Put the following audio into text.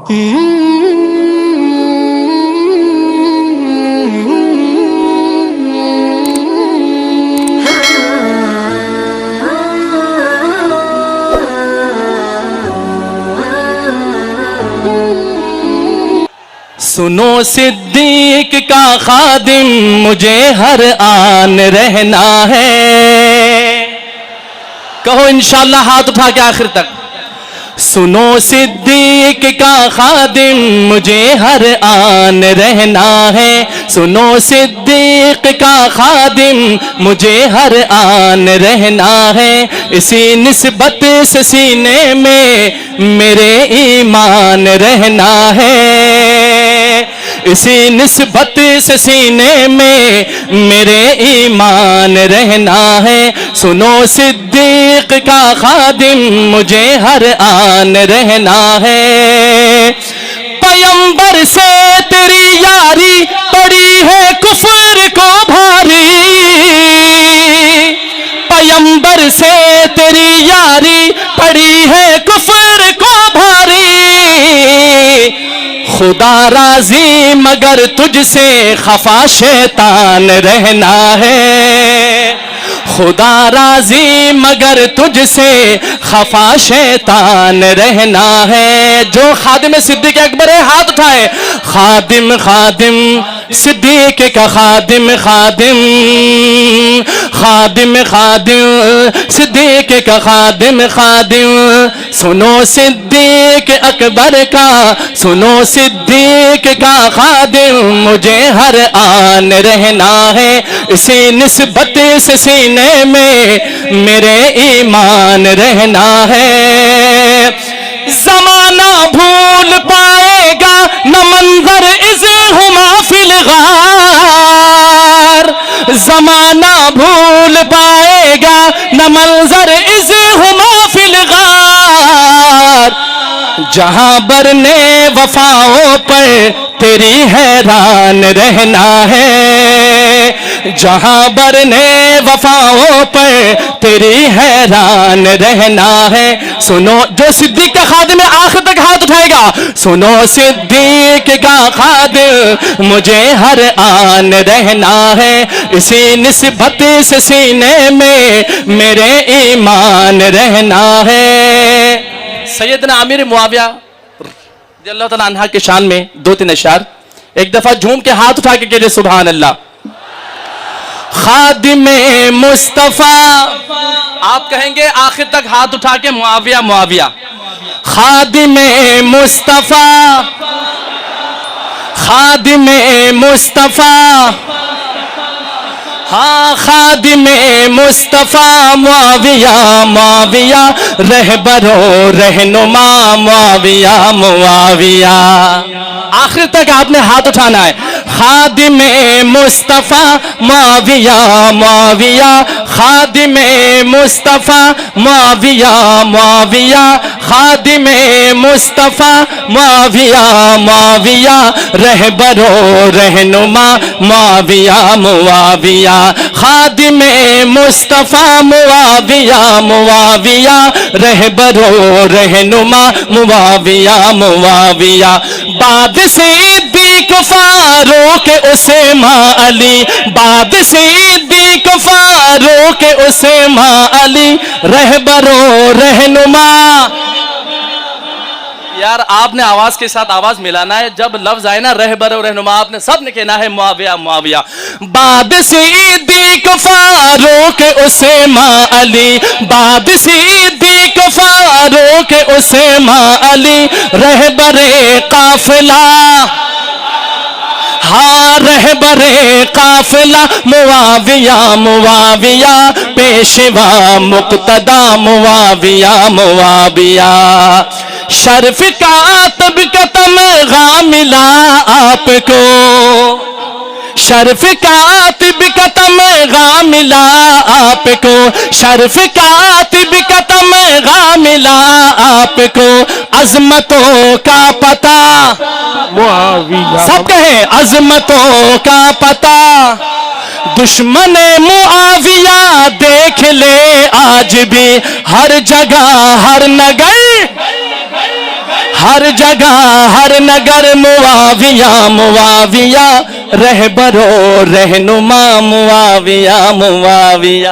سنو صدیق کا خادم مجھے ہر آن رہنا ہے. کہو انشاءاللہ ہاتھ اٹھا کے آخر تک. سنو صدیق کا خادم مجھے ہر آن رہنا ہے. سنو صدیق کا خادم مجھے ہر آن رہنا ہے. اسی نسبت سے سینے میں میرے ایمان رہنا ہے. اسی نسبت سے سینے میں میرے ایمان رہنا ہے. سنو صدیق کا خادم مجھے ہر آن رہنا ہے. پیمبر سے تیری یاری پڑی ہے کفر کو بھاری. پیمبر سے تیری یاری پڑی ہے کفر کو بھاری. خدا راضی مگر تجھ سے خفا شیطان رہنا ہے. خدا راضی مگر تجھ سے خفا شیطان رہنا ہے. جو خادم صدیق اکبر ہے ہاتھ اٹھائے. خادم خادم صدیق کا خادم خادم. خادم خادم صدیق کا خادم خادم. سنو صدیق اکبر کا سنو صدیق کا خادم مجھے ہر آن رہنا ہے. اسی نسبت سے سینے میں میرے ایمان رہنا ہے. زمانہ بھول پائے گا نہ منظر از ہما فی الغار. زمانہ بھول پائے گا نہ منظر از ہما فی الغار. جہاں برنے وفاؤں پر تیری حیران رہنا ہے. جہاں برنے وفاؤں پر تیری حیران رہنا ہے. سنو جو صدیق کا خادم ہے آخر تک ہاتھ اٹھائے گا. سنو صدیق کا خادم مجھے ہر آن رہنا ہے. اسی نسبت سے سینے میں میرے ایمان رہنا ہے. سیدنا امیر معاویہ رضی اللہ تعالیٰ عنہ کے شان میں دو تین اشعار. ایک دفعہ جھوم کے ہاتھ اٹھا کے کہتے سبحان اللہ. خادم مصطفیٰ آپ کہیں گے آخر تک ہاتھ اٹھا کے معاویہ معاویہ. خادم مصطفیٰ خادم مصطفیٰ. ہاں خادم مصطفیٰ معاویہ معاویہ. رہبر و رہنما معاویہ معاویہ. آخر تک آپ نے ہاتھ اٹھانا ہے. خادم مصطفیٰ معاویہ معاویہ. خادم مصطفیٰ معاویہ معاویہ. خادم مصطفیٰ معاویہ معاویہ. رہبر و رہنما معاویہ معاویہ. خادم مصطفیٰ معاویہ معاویہ. رہبر و رہنما معاویہ معاویہ. بعد صدیق فاروق اسامہ علی. بعد صدیق فاروق اسامہ علی. رہبر و رہنما. یار آپ نے آواز کے ساتھ آواز ملانا ہے. جب لفظ آئے نا رہبر و رہنما آپ نے سب نے کہنا ہے معاویہ معاویہ. بعد صدیق فاروق اسامہ علی. بعد صدیق فاروق اسامہ علی. رہبر قافلہ ہاں رہبر قافلہ معاویہ معاویہ. پیشوا مقتدی معاویہ معاویہ. شرف کاتب کا تمغہ ملا آپ کو. شرف کاتب کا تمغہ ملا آپ کو. شرف کاتب کا تمغہ ملا آپ کو. عظمتوں کا پتہ معاویہ. سب کہیں عظمتوں کا پتہ. دشمن معاویہ دیکھ لے آج بھی ہر جگہ ہر نگر. ہر جگہ ہر نگر معاویہ معاویہ، رہبر و رہنما معاویہ معاویہ۔